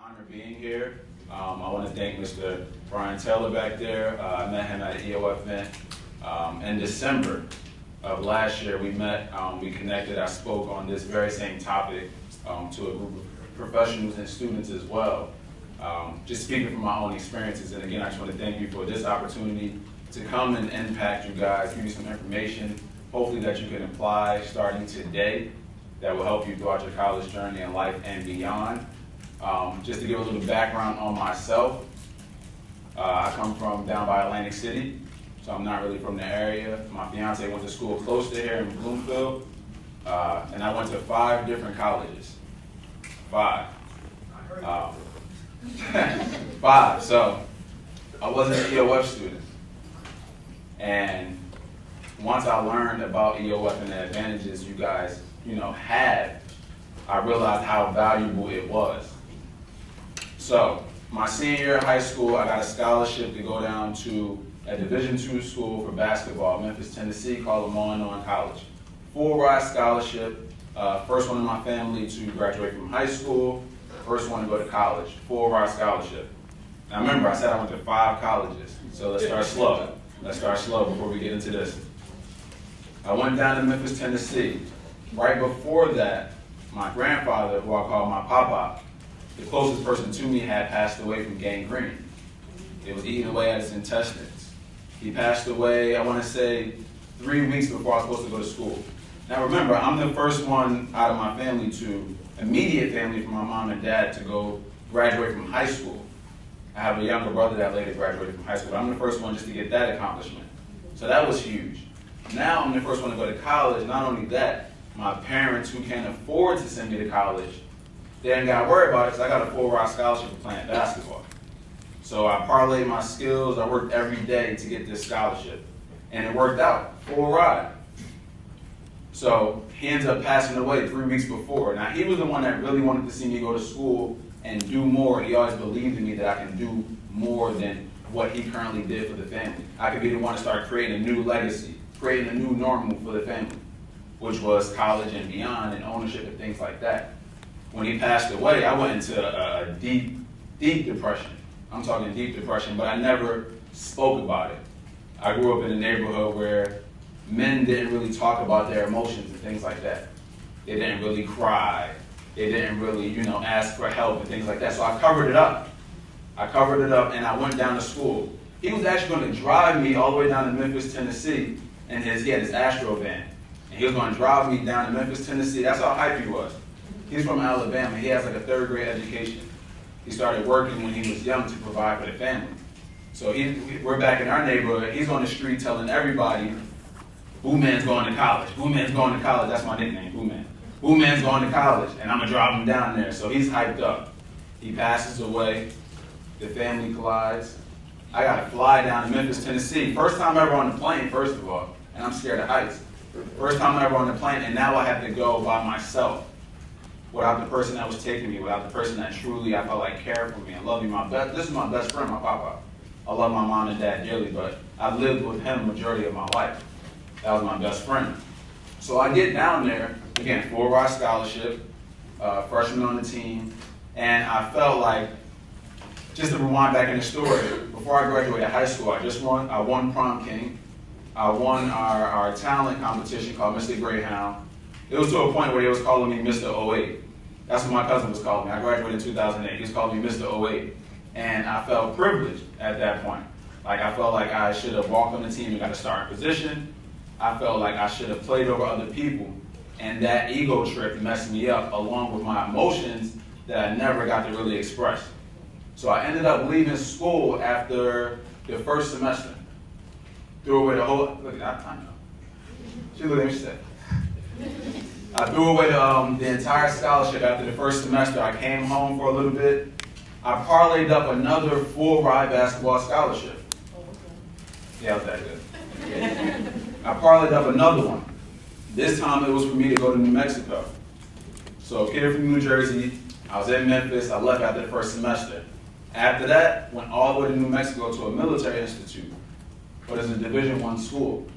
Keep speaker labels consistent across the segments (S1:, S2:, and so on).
S1: honor being here. I want to thank Mr. Brian Taylor back there. I met him at an EOF event in December of last year. We met, we connected, I spoke on this very same topic to a group of professionals and students as well. Just speaking from my own experiences, and again, I just want to thank you for this opportunity to come and impact you guys, give you some information, hopefully that you can apply starting today, that will help you throughout your college journey in life and beyond. Just to give a little background on myself, I come from down by Atlantic City, so I'm not really from the area. My fiance went to school close to here in Bloomfield, and I went to 5 different colleges. 5. 5, so I wasn't an EOF student. And once I learned about EOF and the advantages you guys, had, I realized how valuable it was. So, my senior year of high school, I got a scholarship to go down to a Division II school for basketball, Memphis, Tennessee, called Monon College. Full-ride scholarship, first one in my family to graduate from high school, first one to go to college, full-ride scholarship. Now remember, I said I went to 5 colleges, so let's start slow. Let's start slow before we get into this. I went down to Memphis, Tennessee. Right before that, my grandfather, who I call my papa, the closest person to me, had passed away from gangrene. It was eating away at his intestines. He passed away, I want to say, 3 weeks before I was supposed to go to school. Now remember, I'm the first one out of my family immediate family from my mom and dad to go graduate from high school. I have a younger brother that later graduated from high school, but I'm the first one just to get that accomplishment. So that was huge. Now I'm the first one to go to college. Not only that, my parents, who can't afford to send me to college, they didn't got to worry about it because I got a full-ride scholarship for playing basketball. So I parlayed my skills. I worked every day to get this scholarship. And it worked out, full ride. So he ends up passing away 3 weeks before. Now, he was the one that really wanted to see me go to school and do more. He always believed in me that I can do more than what he currently did for the family. I could be the one to start creating a new legacy, creating a new normal for the family, which was college and beyond and ownership and things like that. When he passed away, I went into a deep, deep depression. I'm talking deep depression, but I never spoke about it. I grew up in a neighborhood where men didn't really talk about their emotions and things like that. They didn't really cry. They didn't really, ask for help and things like that. So I covered it up. And I went down to school. He was actually going to drive me all the way down to Memphis, Tennessee, and he had his Astro van. And he was going to drive me down to Memphis, Tennessee. That's how hype he was. He's from Alabama. He has like a 3rd grade education. He started working when he was young to provide for the family. So we're back in our neighborhood. He's on the street telling everybody, Boo Man's going to college. Boo Man's going to college. That's my nickname, Boo Man. Boo Man's going to college, and I'm going to drive him down there. So he's hyped up. He passes away. The family collides. I got to fly down to Memphis, Tennessee. First time ever on the plane, first of all, and I'm scared of heights. First time ever on the plane, and now I have to go by myself, without the person that was taking me, without the person that truly I felt like cared for me and loved me. This is my best friend, my papa. I love my mom and dad dearly, but I lived with him the majority of my life. That was my best friend. So I get down there, again, full-ride scholarship, freshman on the team, and I felt like, just to rewind back in the story, before I graduated high school, I won Prom King. I won our talent competition called Mr. Greyhound. It was to a point where he was calling me Mr. 08. That's what my cousin was calling me. I graduated in 2008. He was calling me Mr. 08. And I felt privileged at that point. Like, I felt like I should have walked on the team and got a starting position. I felt like I should have played over other people. And that ego trip messed me up, along with my emotions that I never got to really express. So I ended up leaving school after the first semester. Threw away the whole, look at that, I know. She looked at me, she said, I threw away the entire scholarship after the first semester. I came home for a little bit. I parlayed up another full-ride basketball scholarship. Yeah, it was that good. I parlayed up another one. This time it was for me to go to New Mexico. So a kid from New Jersey, I was in Memphis. I left after the first semester. After that, went all the way to New Mexico to a military institute, but it's a Division I school.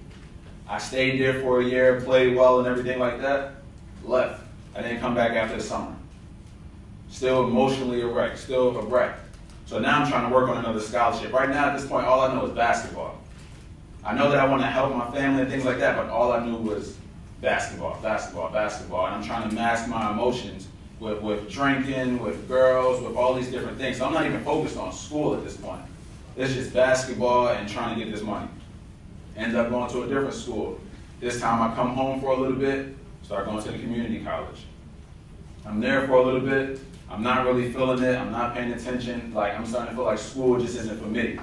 S1: I stayed there for a year, played well and everything like that, left. I didn't come back after the summer. still emotionally erect, still erect. So now I'm trying to work on another scholarship. Right now, at this point, all I know is basketball. I know that I want to help my family and things like that, but all I knew was basketball, basketball, basketball. And I'm trying to mask my emotions with drinking, with girls, with all these different things. So I'm not even focused on school at this point. It's just basketball and trying to get this money. Ended up going to a different school. This time I come home for a little bit, start going to the community college. I'm there for a little bit. I'm not really feeling it. I'm not paying attention. Like, I'm starting to feel like school just isn't for me.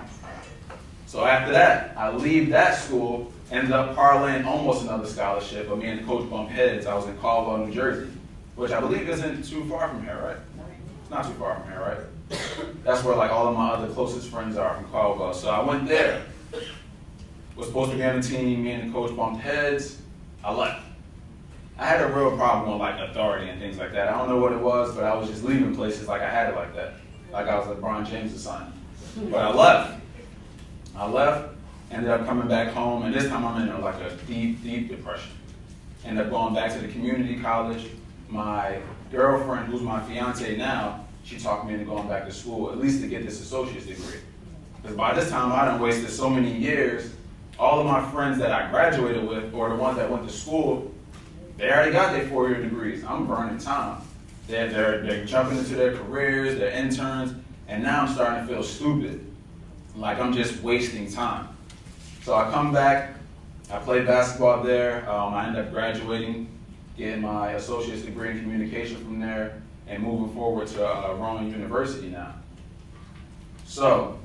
S1: So after that, I leave that school, ended up parlaying almost another scholarship, but me and the coach bumped heads. I was in Caldwell, New Jersey, which I believe isn't too far from here, right? It's not too far from here, right? That's where like all of my other closest friends are, from Caldwell. So I went there. Was supposed to be on the team, me and the coach bumped heads. I left. I had a real problem with like authority and things like that. I don't know what it was, but I was just leaving places like I had it like that. Like I was LeBron James' son. But I left, ended up coming back home, and this time I'm in like a deep, deep depression. Ended up going back to the community college. My girlfriend, who's my fiance now, she talked me into going back to school, at least to get this associate's degree. Because by this time I done wasted so many years. All of my friends that I graduated with, or the ones that went to school, they already got their 4-year degrees. I'm burning time. They're jumping into their careers, they're interns, and now I'm starting to feel stupid. Like I'm just wasting time. So I come back, I play basketball there, I end up graduating, getting my associate's degree in communication from there, and moving forward to Rowan University now. So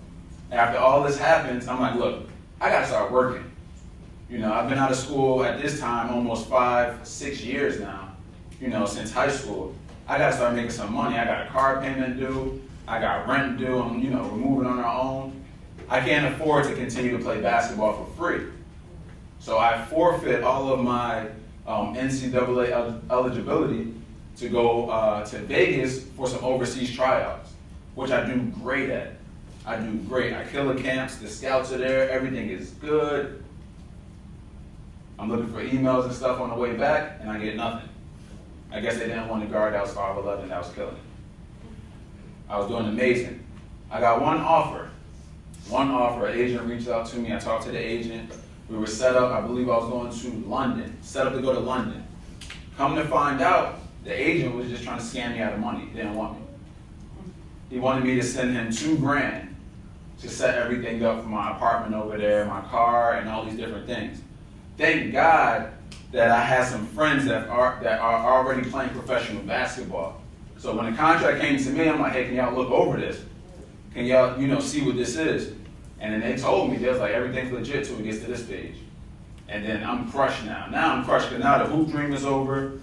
S1: after all this happens, I'm like, look, I gotta start working. You know, I've been out of school at this time almost 5-6 years now, you know, since high school. I gotta start making some money. I got a car payment due, I got rent due, we're moving on our own. I can't afford to continue to play basketball for free. So I forfeit all of my NCAA eligibility to go to Vegas for some overseas tryouts, which I do great at. I do great. I kill the camps, the scouts are there, everything is good. I'm looking for emails and stuff on the way back, and I get nothing. I guess they didn't want a guard that was 5'11", that was killing it. I was doing amazing. I got one offer, an agent reached out to me, I talked to the agent, we were set up, I believe I was going to London, set up to go to London. Come to find out, the agent was just trying to scam me out of money, he didn't want me. He wanted me to send him $2,000 to set everything up for my apartment over there, my car, and all these different things. Thank God that I had some friends that are already playing professional basketball. So when the contract came to me, I'm like, hey, can y'all look over this? Can y'all, see what this is? And then they told me, they was like, everything's legit till it gets to this stage. And then I'm crushed now. Now I'm crushed because now the hoop dream is over.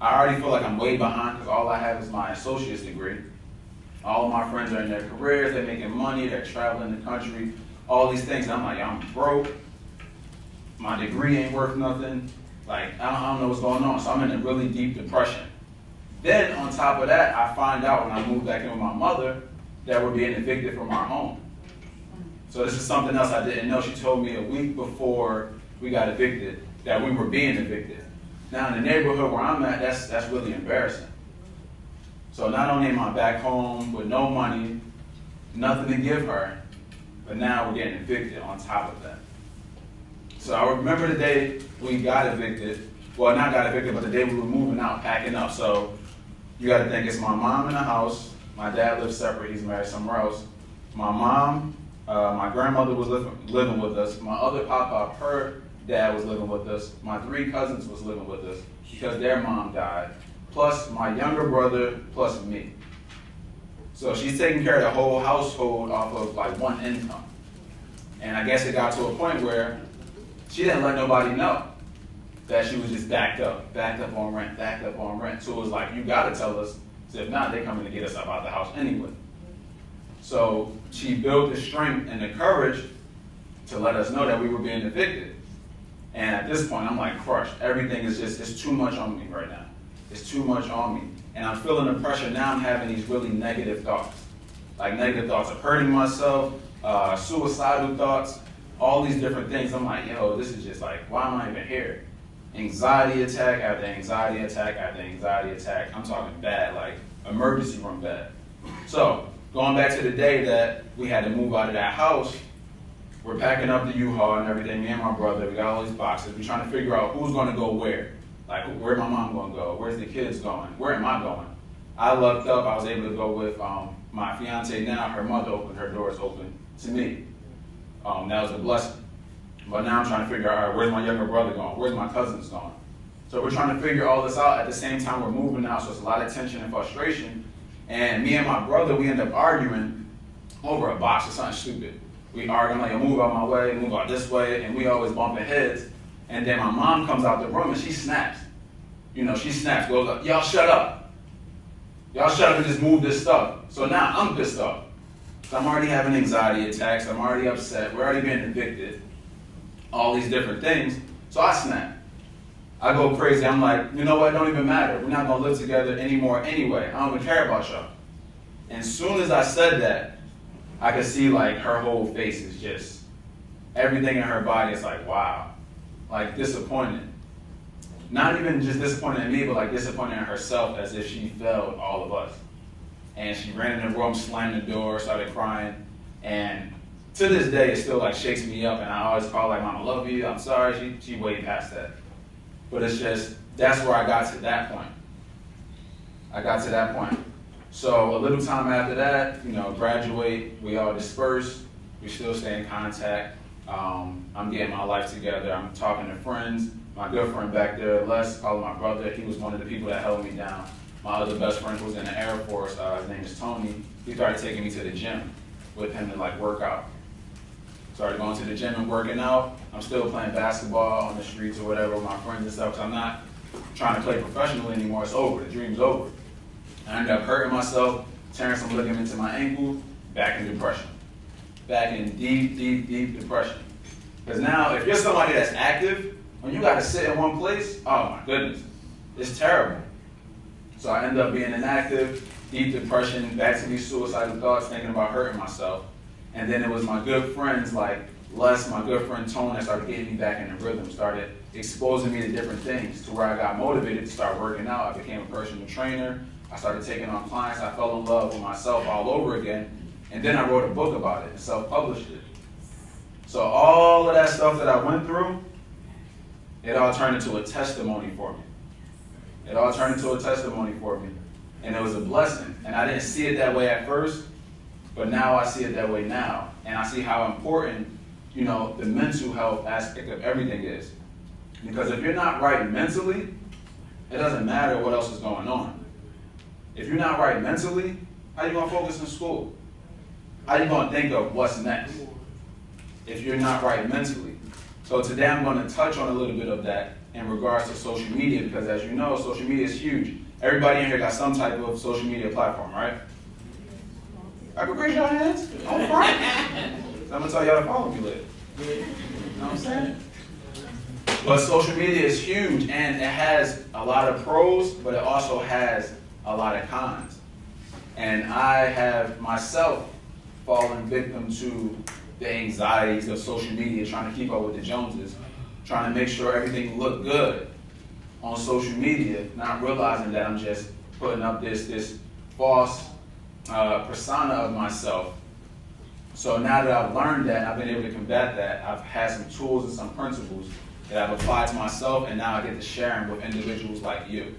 S1: I already feel like I'm way behind because all I have is my associate's degree. All of my friends are in their careers, they're making money, they're traveling the country, all these things. And I'm like, I'm broke. My degree ain't worth nothing. Like, I don't know what's going on. So I'm in a really deep depression. Then on top of that, I find out when I moved back in with my mother that we're being evicted from our home. So this is something else I didn't know. She told me a week before we got evicted that we were being evicted. Now in the neighborhood where I'm at, that's really embarrassing. So not only am I back home with no money, nothing to give her, but now we're getting evicted on top of that. So I remember the day we got evicted. Well, not got evicted, but the day we were moving out, packing up. So you got to think it's my mom in the house. My dad lives separate. He's married somewhere else. My mom, my grandmother was living with us. My other papa, her dad was living with us. My 3 cousins was living with us because their mom died. Plus my younger brother, plus me. So she's taking care of the whole household off of like one income. And I guess it got to a point where she didn't let nobody know that she was just backed up on rent. So it was like, you gotta tell us, so if not, they're coming to get us up out of the house anyway. So she built the strength and the courage to let us know that we were being evicted. And at this point, I'm like crushed. Everything is just, it's too much on me right now. It's too much on me. And I'm feeling the pressure. Now I'm having these really negative thoughts. Like negative thoughts of hurting myself, suicidal thoughts, all these different things. I'm like, yo, this is just like, why am I even here? Anxiety attack after anxiety attack after anxiety attack. I'm talking bad. Like, emergency room bed. So, going back to the day that we had to move out of that house, we're packing up the U-Haul and everything, me and my brother, we got all these boxes, we're trying to figure out who's gonna go where. Like, where's my mom gonna go? Where's the kids going? Where am I going? I lucked up, I was able to go with my fiance now, her mother opened her doors open to me. That was a blessing. But now I'm trying to figure out, all right, where's my younger brother going? Where's my cousins going? So we're trying to figure all this out. At the same time, we're moving now, so it's a lot of tension and frustration. And me and my brother, we end up arguing over a box or something stupid. We arguing like, move out my way, move out this way, and we always bumping heads. And then my mom comes out the room and she snaps. She snaps, goes up, y'all shut up. Y'all shut up and just move this stuff. So now I'm pissed off. So I'm already having anxiety attacks, I'm already upset, we're already being evicted. All these different things. So I snap. I go crazy, I'm like, you know what, it don't even matter. We're not gonna live together anymore anyway. I don't even care about y'all. And as soon as I said that, I could see like her whole face is just, everything in her body is like, wow. Like disappointed. Not even just disappointed in me, but like disappointed in herself as if she failed all of us. And she ran in the room, slammed the door, started crying. And to this day, it still like shakes me up. And I always call like, Mom, I love you, I'm sorry. She way past that. But it's just, that's where I got to that point. So a little time after that, graduate, we all disperse, we still stay in contact. I'm getting my life together, I'm talking to friends. My good friend back there, Les, called my brother, he was one of the people that held me down. My other best friend who was in the Air Force, his name is Tony, he started taking me to the gym with him to like work out. Started going to the gym and working out. I'm still playing basketball on the streets or whatever with my friends and stuff, because I'm not trying to play professionally anymore, it's over, the dream's over. I ended up hurting myself, tearing some ligaments in my ankle, back in depression. Back in deep, deep, deep depression. Because now, if you're somebody that's active, when you gotta sit in one place, oh my goodness, it's terrible. So I ended up being inactive, deep depression, back to these suicidal thoughts, thinking about hurting myself. And then it was my good friends like Les, my good friend Tone, that started getting me back in the rhythm, started exposing me to different things to where I got motivated to start working out. I became a personal trainer. I started taking on clients. I fell in love with myself all over again. And then I wrote a book about it and self-published it. So all of that stuff that I went through, it all turned into a testimony for me. And it was a blessing. And I didn't see it that way at first, but now I see it that way now. And I see how important, the mental health aspect of everything is. Because if you're not right mentally, it doesn't matter what else is going on. If you're not right mentally, how are you going to focus in school? How are you going to think of what's next if you're not right mentally? So today I'm going to touch on a little bit of that in regards to social media, because as you know, social media is huge. Everybody in here got some type of social media platform, right? I can raise your hands. I'm going to tell y'all to follow me later. You know what I'm saying? But social media is huge, and it has a lot of pros, but it also has a lot of cons. And I have myself fallen victim to the anxieties of social media, trying to keep up with the Joneses, trying to make sure everything looked good on social media, not realizing that I'm just putting up this false persona of myself. So now that I've learned that, I've been able to combat that, I've had some tools and some principles that I've applied to myself, and now I get to share them with individuals like you.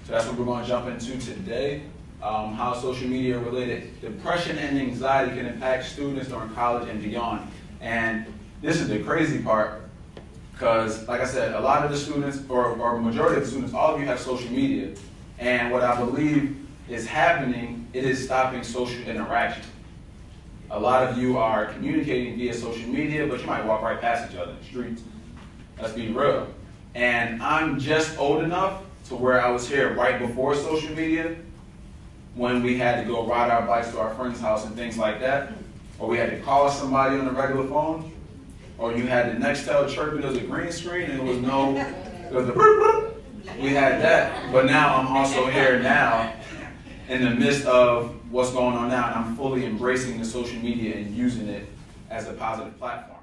S1: So that's what we're going to jump into today, how social media related depression and anxiety can impact students during college and beyond. And this is the crazy part, because like I said, a lot of the students, or majority of the students, all of you have social media. And what I believe is happening, it is stopping social interaction. A lot of you are communicating via social media, but you might walk right past each other in the streets. Let's be real. And I'm just old enough to where I was here right before social media, when we had to go ride our bikes to our friend's house and things like that, or we had to call somebody on the regular phone, or you had the Nextel chirping, there was a green screen and we had that. But now I'm also here now in the midst of what's going on now, and I'm fully embracing the social media and using it as a positive platform.